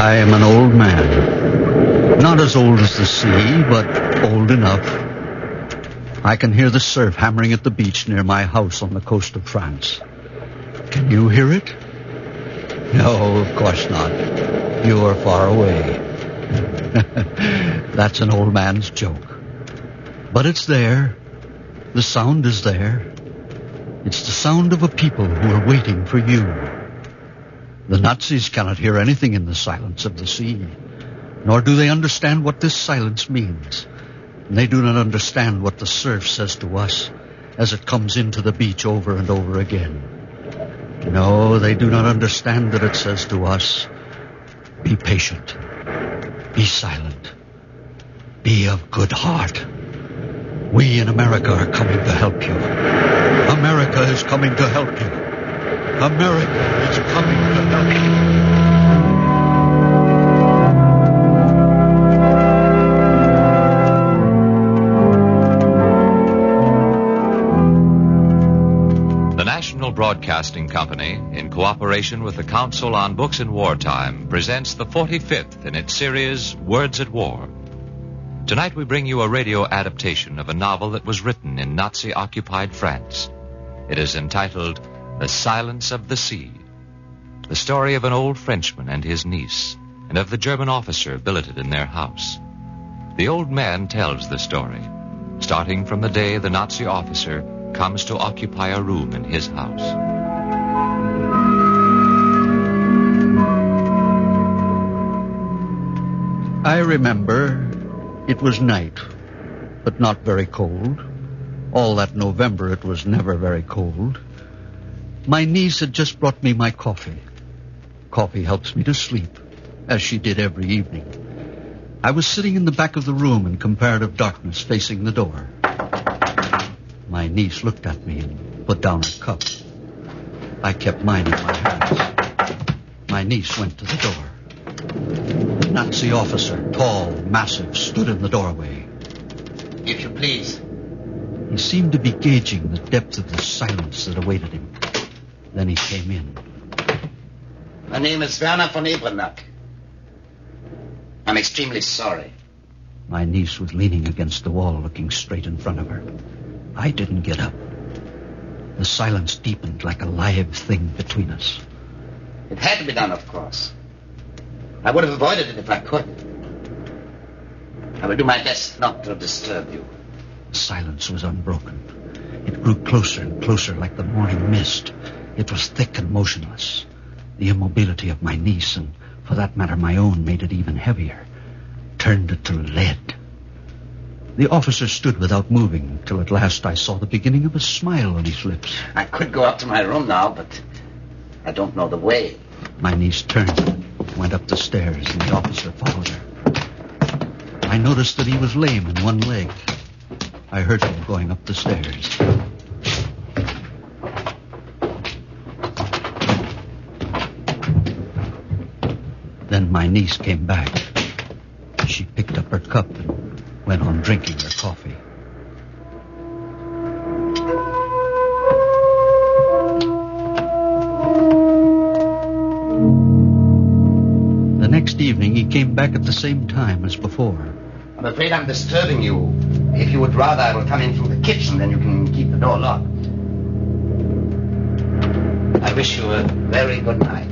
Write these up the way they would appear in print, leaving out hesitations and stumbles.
I am an old man. Not as old as the sea, but old enough. I can hear the surf hammering at the beach near my house on the coast of France. Can you hear it? No, of course not. You are far away. That's an old man's joke. But it's there. The sound is there. It's the sound of a people who are waiting for you. The Nazis cannot hear anything in the silence of the sea, nor do they understand what this silence means. And they do not understand what the surf says to us as it comes into the beach over and over again. No, they do not understand that it says to us, be patient, be silent, be of good heart. We in America are coming to help you. America is coming to help you. America is coming to help you. The National Broadcasting Company, in cooperation with the Council on Books in Wartime, presents the 45th in its series, Words at War. Tonight we bring you a radio adaptation of a novel that was written in Nazi-occupied France. It is entitled The Silence of the Sea, the story of an old Frenchman and his niece, and of the German officer billeted in their house. The old man tells the story, starting from the day the Nazi officer comes to occupy a room in his house. I remember it was night, but not very cold. All that November it was never very cold. My niece had just brought me my coffee. Coffee helps me to sleep, as she did every evening. I was sitting in the back of the room in comparative darkness facing the door. My niece looked at me and put down her cup. I kept mine in my hands. My niece went to the door. The Nazi officer, tall, massive, stood in the doorway. If you please. He seemed to be gauging the depth of the silence that awaited him. Then he came in. My name is Werner von Ebrenack. I'm extremely sorry. My niece was leaning against the wall, looking straight in front of her. I didn't get up. The silence deepened like a live thing between us. It had to be done, of course. I would have avoided it if I could. I will do my best not to disturb you. The silence was unbroken. It grew closer and closer like the morning mist. It was thick and motionless. The immobility of my niece, and for that matter my own, made it even heavier. Turned it to lead. The officer stood without moving, till at last I saw the beginning of a smile on his lips. I could go up to my room now, but I don't know the way. My niece turned, went up the stairs, and the officer followed her. I noticed that he was lame in one leg. I heard him going up the stairs. Then my niece came back. She picked up her cup and went on drinking her coffee. The next evening, he came back at the same time as before. I'm afraid I'm disturbing you. If you would rather, I will come in through the kitchen, then you can keep the door locked. I wish you a very good night.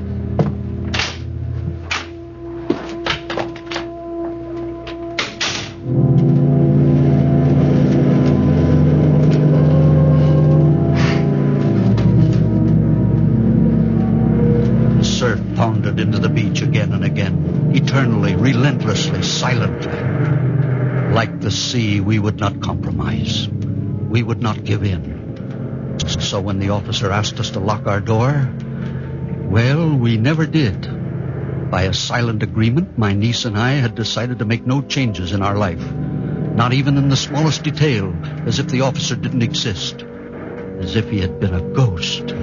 The surf pounded into the beach again and again, eternally, relentlessly, silently. Like the sea, we would not compromise. We would not give in. So when the officer asked us to lock our door, well, we never did. By a silent agreement, my niece and I had decided to make no changes in our life. Not even in the smallest detail, as if the officer didn't exist. As if he had been a ghost.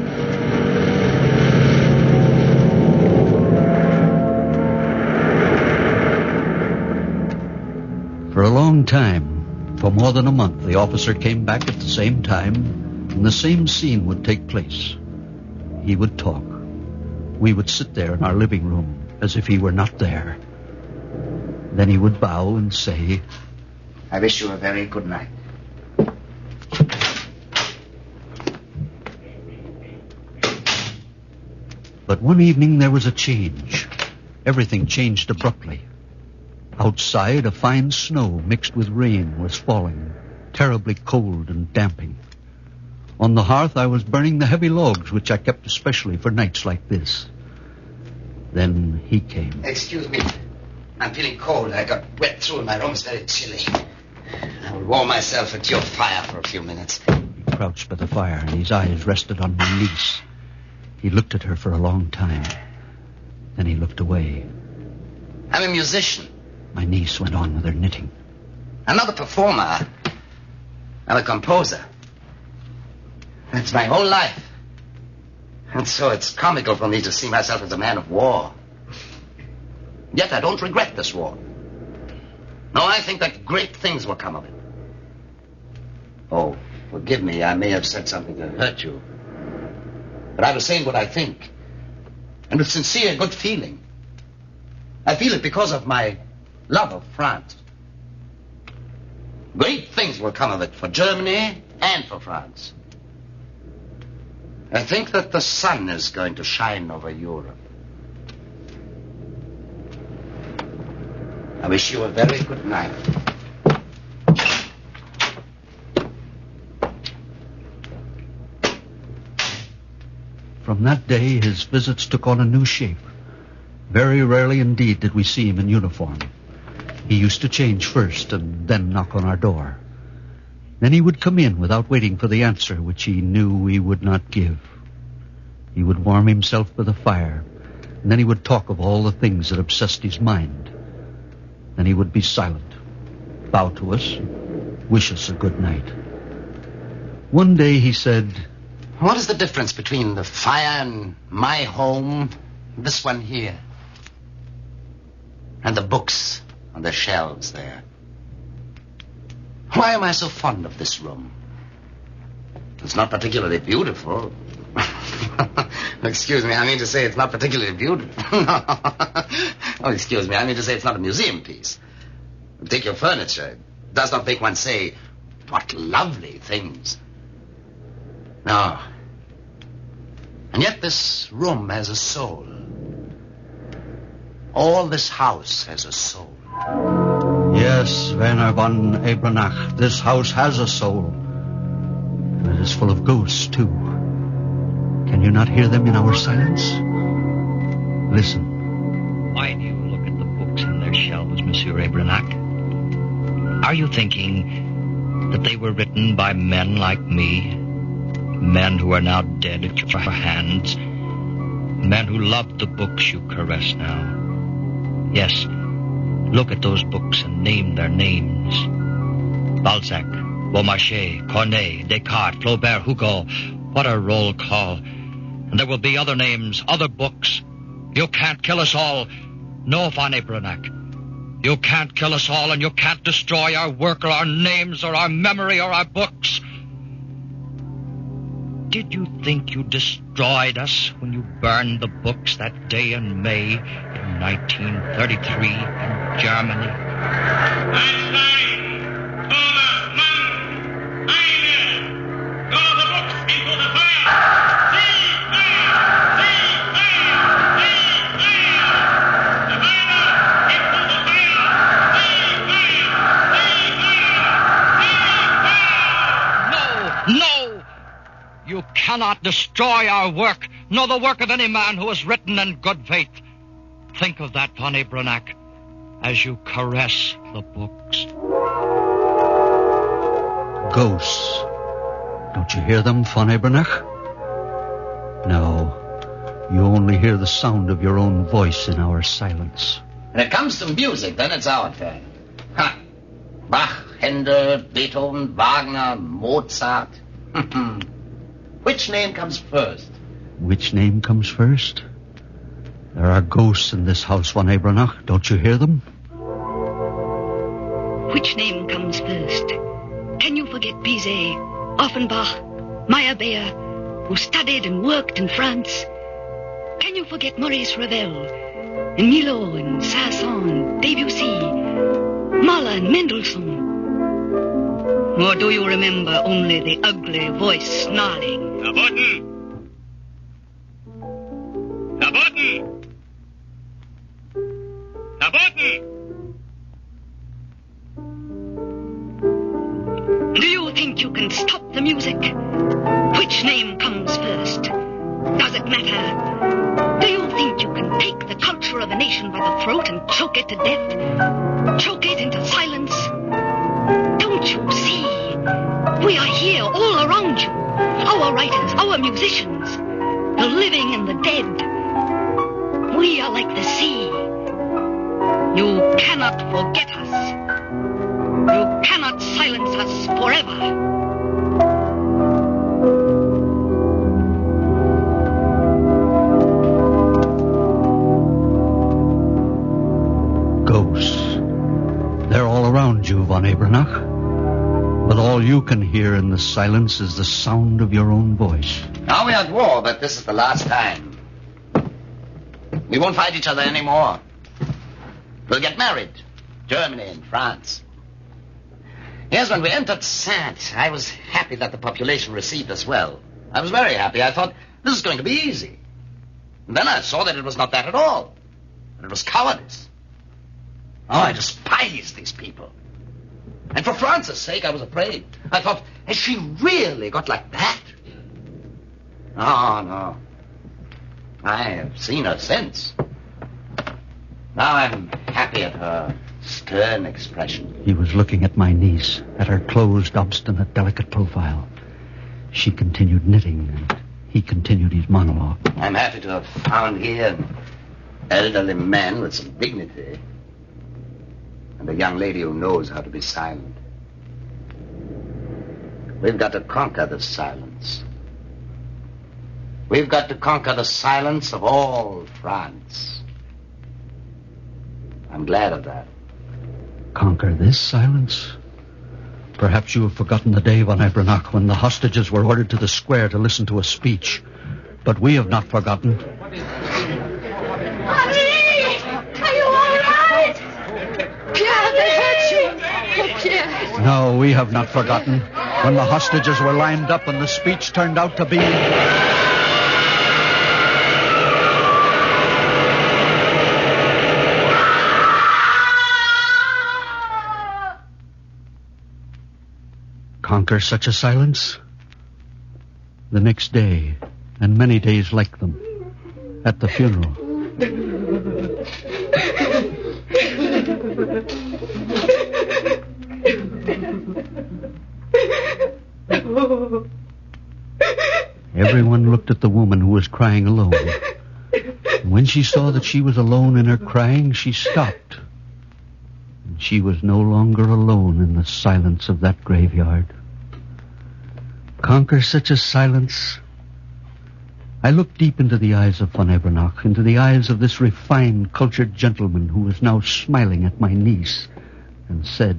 For a long time, for more than a month, the officer came back at the same time, and the same scene would take place. He would talk. We would sit there in our living room, as if he were not there. Then he would bow and say, I wish you a very good night. But one evening there was a change. Everything changed abruptly. Outside, a fine snow mixed with rain was falling, terribly cold and damping. On the hearth I was burning the heavy logs which I kept especially for nights like this. Then he came. Excuse me. I'm feeling cold. I got wet through and my room's very chilly. I will warm myself at your fire for a few minutes. He crouched by the fire and his eyes rested on my niece. He looked at her for a long time. Then he looked away. I'm a musician. My niece went on with her knitting. I'm not a performer. I'm a composer. That's my whole life. And so it's comical for me to see myself as a man of war. Yet I don't regret this war. No, I think that great things will come of it. Oh, forgive me. I may have said something to hurt you. But I was saying what I think. And with sincere good feeling. I feel it because of my love of France. Great things will come of it for Germany and for France. I think that the sun is going to shine over Europe. I wish you a very good night. From that day, his visits took on a new shape. Very rarely indeed did we see him in uniform. He used to change first and then knock on our door. Then he would come in without waiting for the answer which he knew we would not give. He would warm himself by the fire, and then he would talk of all the things that obsessed his mind. Then he would be silent, bow to us, wish us a good night. One day he said, What is the difference between the fire and my home, this one here, and the books on the shelves there? Why am I so fond of this room? It's not particularly beautiful. Excuse me, I mean to say it's not particularly beautiful. Oh, excuse me, I mean to say it's not a museum piece. Take your furniture. It does not make one say, what lovely things. No. And yet this room has a soul. All this house has a soul. Yes, Werner von Eberenach, this house has a soul. It is full of ghosts, too. Can you not hear them in our silence? Listen. Why do you look at the books in their shelves, Monsieur Eberenach? Are you thinking that they were written by men like me? Men who are now dead at your hands? Men who loved the books you caress now? Yes, look at those books and name their names. Balzac, Beaumarchais, Corneille, Descartes, Flaubert, Hugo. What a roll call. And there will be other names, other books. You can't kill us all. No, von Eberenach. You can't kill us all, and you can't destroy our work or our names or our memory or our books. Did you think you destroyed us when you burned the books that day in May in 1933 in Germany? Einstein, Thomas Mann, eine, throw the books into the fire. See fire, see fire, see fire. The fire, into the fire, see fire, see fire, see fire. No! You cannot destroy our work, nor the work of any man who has written in good faith. Think of that, von Eberenach, as you caress the books. Ghosts. Don't you hear them, von Eberenach? No. You only hear the sound of your own voice in our silence. When it comes to music, then it's our turn. Ha! Bach, Handel, Beethoven, Wagner, Mozart. Which name comes first? Which name comes first? There are ghosts in this house, von Eberenach. Don't you hear them? Which name comes first? Can you forget Bizet, Offenbach, Meyerbeer, who studied and worked in France? Can you forget Maurice Ravel, and Milo and Saint-Saëns, Debussy, Mahler and Mendelssohn? Or do you remember only the ugly voice snarling? Verboten! Verboten! Verboten! Do you think you can stop the music? Which name comes first? Does it matter? Do you think you can take the culture of a nation by the throat and choke it to death? Choke it into silence? Don't you see? We are here all around you. Our writers, our musicians, the living and the dead. We are like the sea. You cannot forget us. You cannot silence us forever. Ghosts. They're all around you, von Abernach. But all you can hear in the silence is the sound of your own voice. Now we're at war, but this is the last time. We won't fight each other anymore. We'll get married. Germany and France. Yes, when we entered Saintes, I was happy that the population received us well. I was very happy. I thought, this is going to be easy. And then I saw that it was not that at all. That it was cowardice. Oh, I despise these people. And for France's sake, I was afraid. I thought, has she really got like that? Oh, no. I have seen her since. Now I'm happy at her stern expression. He was looking at my niece, at her closed, obstinate, delicate profile. She continued knitting, and he continued his monologue. I'm happy to have found here an elderly man with some dignity. And a young lady who knows how to be silent. We've got to conquer the silence. We've got to conquer the silence of all France. I'm glad of that. Conquer this silence? Perhaps you have forgotten the day, von Abernach, when the hostages were ordered to the square to listen to a speech. But we have not forgotten. Honey! Are you all right? Pierre, they hurt you. Oh, Pierre. No, we have not forgotten. When the hostages were lined up and the speech turned out to be... Conquer such a silence? The next day, and many days like them, at the funeral. Everyone looked at the woman who was crying alone. And when she saw that she was alone in her crying, she stopped. And she was no longer alone in the silence of that graveyard. Conquer such a silence? I looked deep into the eyes of von Abernach, into the eyes of this refined, cultured gentleman who was now smiling at my niece, and said,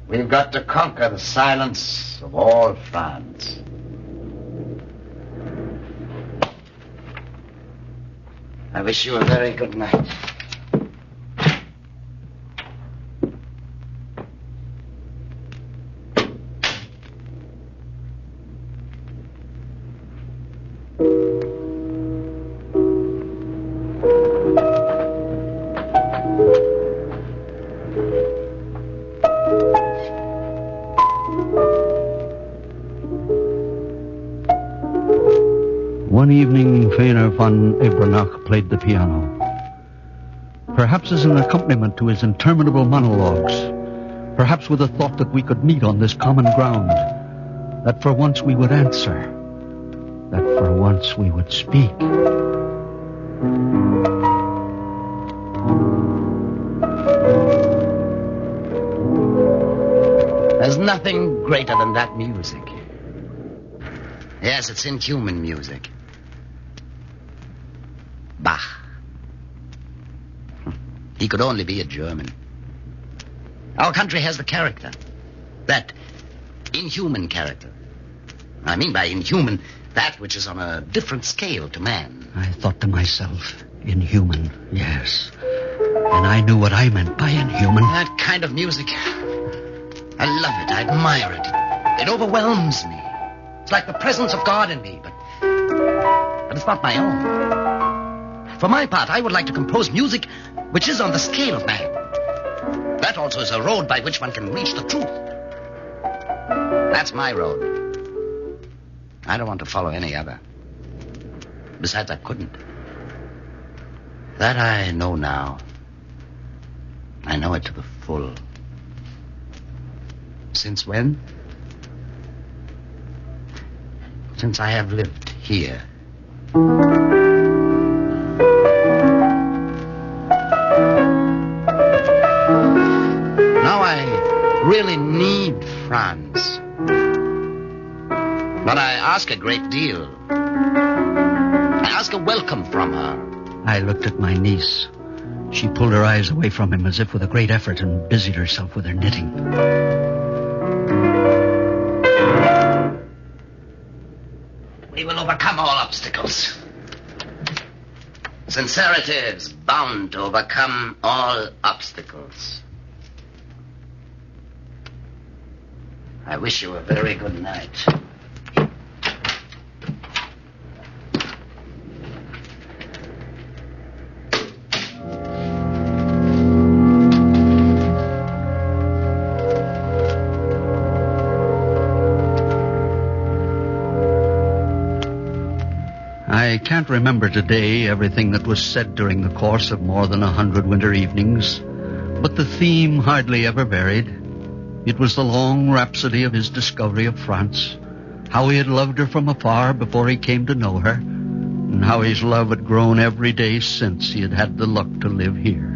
We've got to conquer the silence of all France. I wish you a very good night. One evening, Feiner von Abernach played the piano. Perhaps as an accompaniment to his interminable monologues. Perhaps with the thought that we could meet on this common ground. That for once we would answer. That for once we would speak. There's nothing greater than that music. Yes, it's inhuman music. Bach. He could only be a German. Our country has the character. That inhuman character. I mean by inhuman, that which is on a different scale to man. I thought to myself, Inhuman, yes. And I knew what I meant by inhuman. That kind of music. I love it. I admire it. It overwhelms me. It's like the presence of God in me, but it's not my own. For my part, I would like to compose music which is on the scale of man. That also is a road by which one can reach the truth. That's my road. I don't want to follow any other. Besides, I couldn't. That I know now. I know it to the full. Since when? Since I have lived here. Now I really need France. But I ask a great deal. I ask a welcome from her. I looked at my niece. She pulled her eyes away from him as if with a great effort and busied herself with her knitting. We will overcome all obstacles. Sincerity is bound to overcome all obstacles. I wish you a very good night. I can't remember today everything that was said during the course of more than 100 winter evenings, but the theme hardly ever varied. It was the long rhapsody of his discovery of France, how he had loved her from afar before he came to know her, and how his love had grown every day since he had had the luck to live here.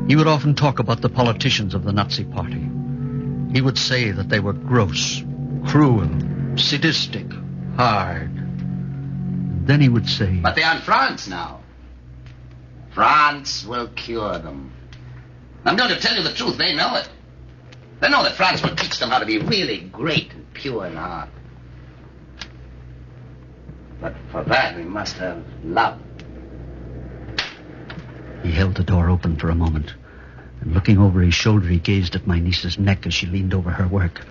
He would often talk about the politicians of the Nazi Party. He would say that they were gross, cruel, sadistic, hard. Then he would say... But they are in France now. France will cure them. I'm going to tell you the truth. They know it. They know that France will teach them how to be really great and pure in heart. But for that, we must have love. He held the door open for a moment, and looking over his shoulder, he gazed at my niece's neck as she leaned over her work.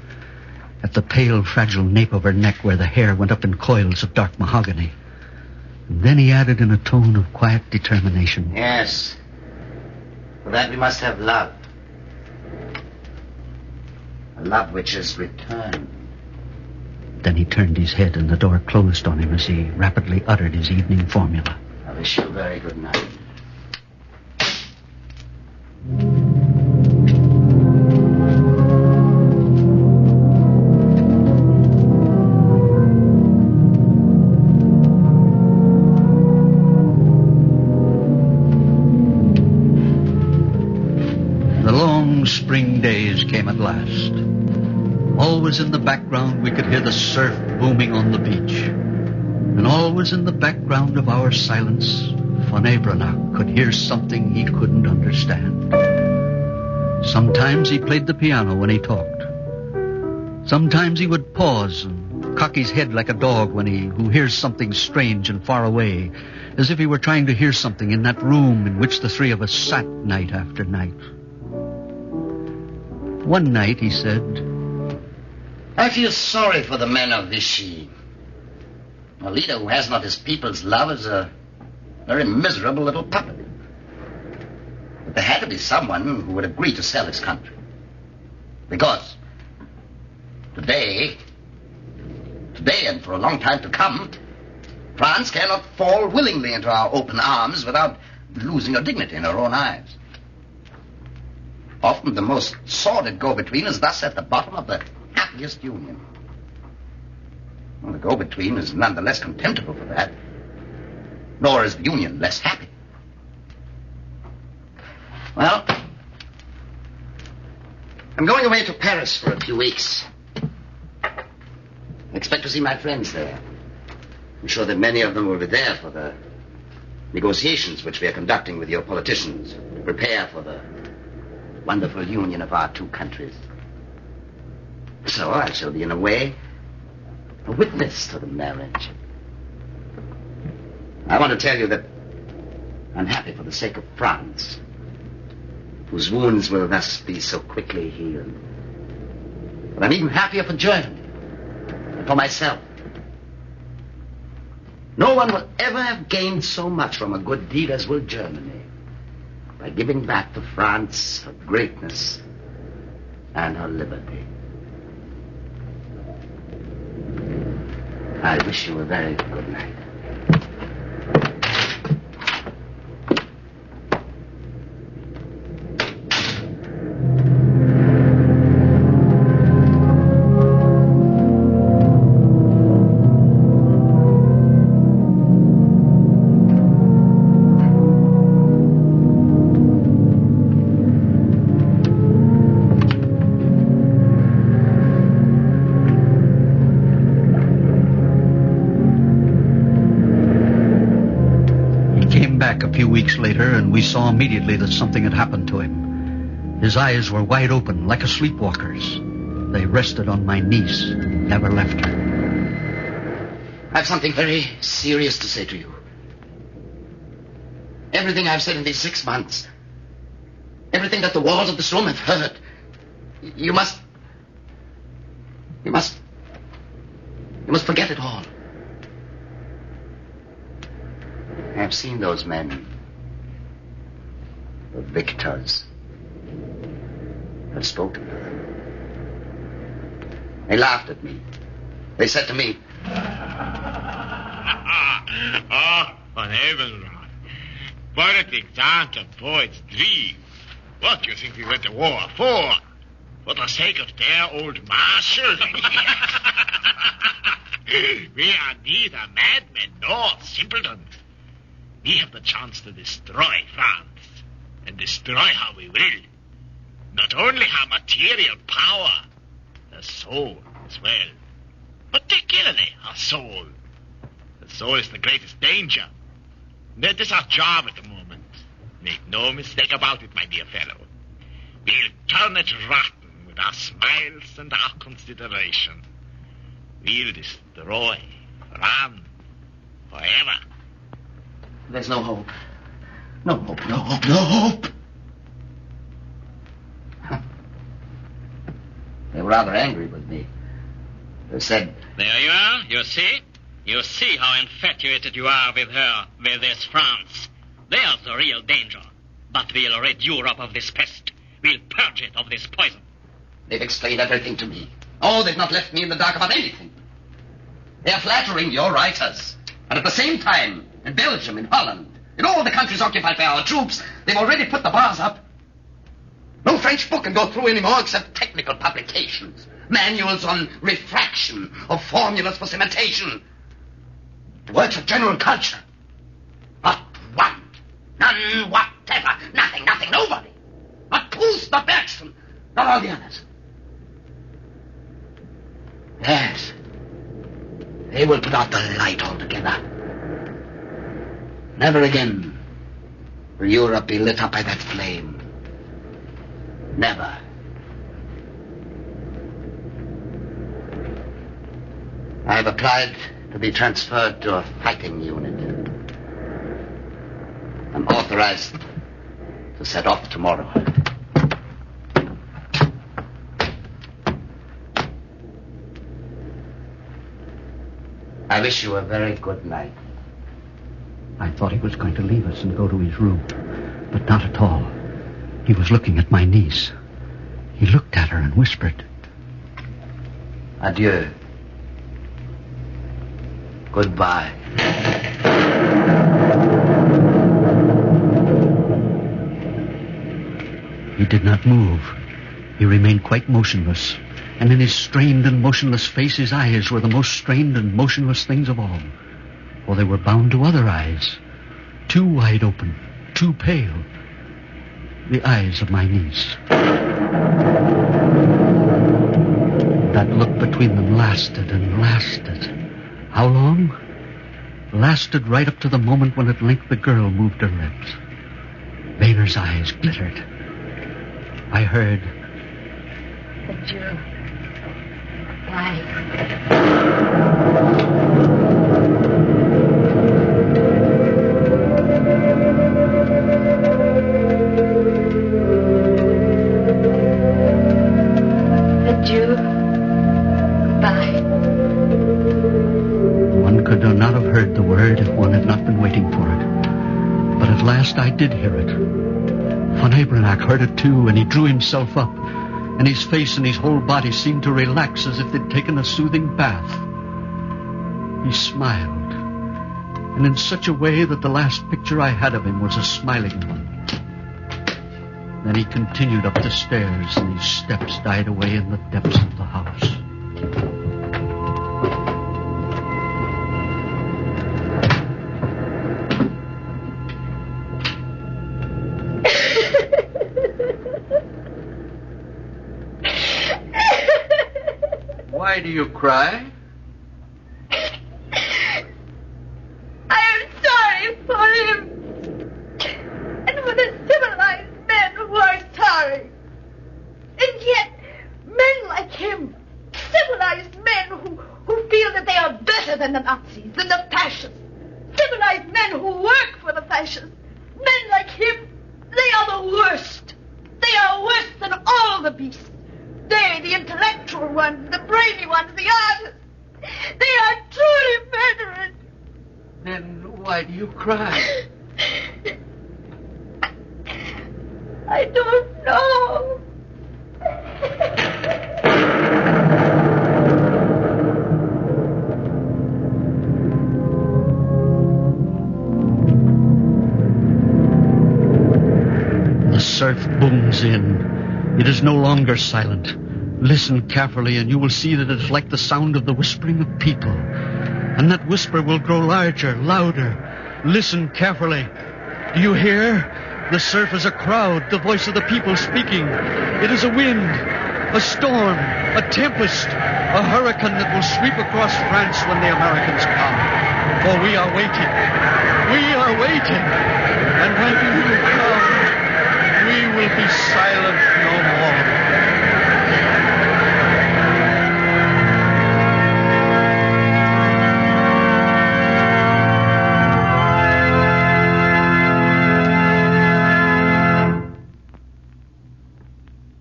At the pale, fragile nape of her neck where the hair went up in coils of dark mahogany. And then he added in a tone of quiet determination. Yes. For that we must have love. A love which is returned. Then he turned his head and the door closed on him as he rapidly uttered his evening formula. I wish you a very good night. Spring days came at last. Always in the background we could hear the surf booming on the beach. And always in the background of our silence, Von Ebranach could hear something he couldn't understand. Sometimes he played the piano when he talked. Sometimes he would pause and cock his head like a dog who hears something strange and far away, as if he were trying to hear something in that room in which the three of us sat night after night. One night he said, I feel sorry for the men of Vichy. A leader who has not his people's love is a very miserable little puppet. But there had to be someone who would agree to sell his country. Because today and for a long time to come, France cannot fall willingly into our open arms without losing her dignity in her own eyes. Often the most sordid go-between is thus at the bottom of the happiest union. Well, the go-between is none the less contemptible for that, nor is the union less happy. Well, I'm going away to Paris for a few weeks. I expect to see my friends there. I'm sure that many of them will be there for the negotiations which we are conducting with your politicians to prepare for the wonderful union of our two countries. So I shall be, in a way, a witness to the marriage. I want to tell you that I'm happy for the sake of France, whose wounds will thus be so quickly healed. But I'm even happier for Germany and for myself. No one will ever have gained so much from a good deed as will Germany by giving back to France her greatness and her liberty. I wish you a very good night. A few weeks later, and we saw immediately that something had happened to him. His eyes were wide open, like a sleepwalker's. They rested on my niece and never left her. I have something very serious to say to you. Everything I've said in these 6 months, everything that the walls of this room have heard, you must forget it all. I've seen those men, the victors. I've spoken to them. They laughed at me. They said to me, Oh, von Ebenrath. Politics aren't a poet's dream. What do you think we went to war for? For the sake of their old marshal? We are neither madmen nor simpletons. We have the chance to destroy France, and destroy how we will. Not only her material power, her soul as well. Particularly her soul. The soul is the greatest danger. That is our job at the moment. Make no mistake about it, my dear fellow. We'll turn it rotten with our smiles and our consideration. We'll destroy France forever. there's no hope. No hope, no hope, no hope. They were rather angry with me. They said... There you are, you see? You see how infatuated you are with her, with this France. There's the real danger. But we'll rid Europe of this pest. We'll purge it of this poison. They've explained everything to me. Oh, they've not left me in the dark about anything. They are flattering your writers. And at the same time, in Belgium, in Holland, in all the countries occupied by our troops, they've already put the bars up. No French book can go through anymore except technical publications. Manuals on refraction, or formulas for cementation. Works of general culture. Not one. None whatever. Nothing, nobody. Not Proust, not Bergson, not all the others. Yes. They will put out the light altogether. Never again will Europe be lit up by that flame. Never. I have applied to be transferred to a fighting unit. I'm authorized to set off tomorrow. I wish you a very good night. I thought he was going to leave us and go to his room, but not at all. He was looking at my niece. He looked at her and whispered, Adieu. Goodbye. He did not move. He remained quite motionless. And in his strained and motionless face, his eyes were the most strained and motionless things of all. For they were bound to other eyes. Too wide open, too pale. The eyes of my niece. That look between them lasted and lasted. How long? Lasted right up to the moment when at length the girl moved her lips. Boehner's eyes glittered. I heard... Adieu. Bye. could not have heard the word if one had not been waiting for it. But at last I did hear it. Von Abernach heard it too, and he drew himself up, and his face and his whole body seemed to relax as if they'd taken a soothing bath. He smiled, and in such a way that the last picture I had of him was a smiling one. Then he continued up the stairs, and his steps died away in the depths of the house. Why do you cry? I am sorry for him. And for the civilized men who are sorry. And yet, men like him, civilized men who feel that they are better than the Nazis, than the fascists, civilized men who work for the fascists, men like him, they are the worst. They are worse than all the beasts. They, the intellectual ones, the brainy ones, the artists, they are truly murderers. Then why do you cry? I don't know. The surf booms in. It is no longer silent. Listen carefully, and you will see that it is like the sound of the whispering of people. And that whisper will grow larger, louder. Listen carefully. Do you hear? The surf is a crowd, the voice of the people speaking. It is a wind, a storm, a tempest, a hurricane that will sweep across France when the Americans come. For we are waiting. We are waiting. And when you come, we will be silent no more.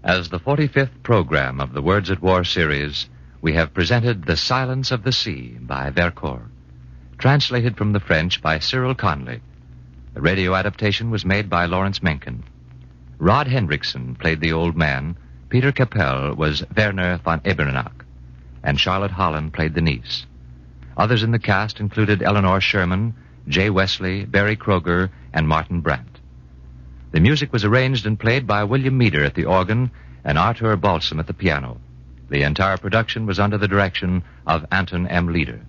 As the 45th program of the Words at War series, we have presented The Silence of the Sea by Vercors, translated from the French by Cyril Conley. The radio adaptation was made by Lawrence Mencken. Rod Hendrickson played the old man, Peter Capell was Werner von Ebernach, and Charlotte Holland played the niece. Others in the cast included Eleanor Sherman, Jay Wesley, Barry Kroger, and Martin Brandt. The music was arranged and played by William Meader at the organ and Arthur Balsam at the piano. The entire production was under the direction of Anton M. Leader.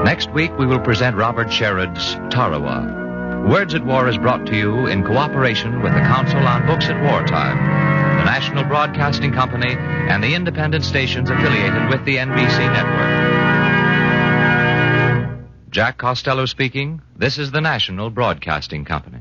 Next week, we will present Robert Sherrod's Tarawa. Words at War is brought to you in cooperation with the Council on Books at Wartime, the National Broadcasting Company, and the independent stations affiliated with the NBC network. Jack Costello speaking. This is the National Broadcasting Company.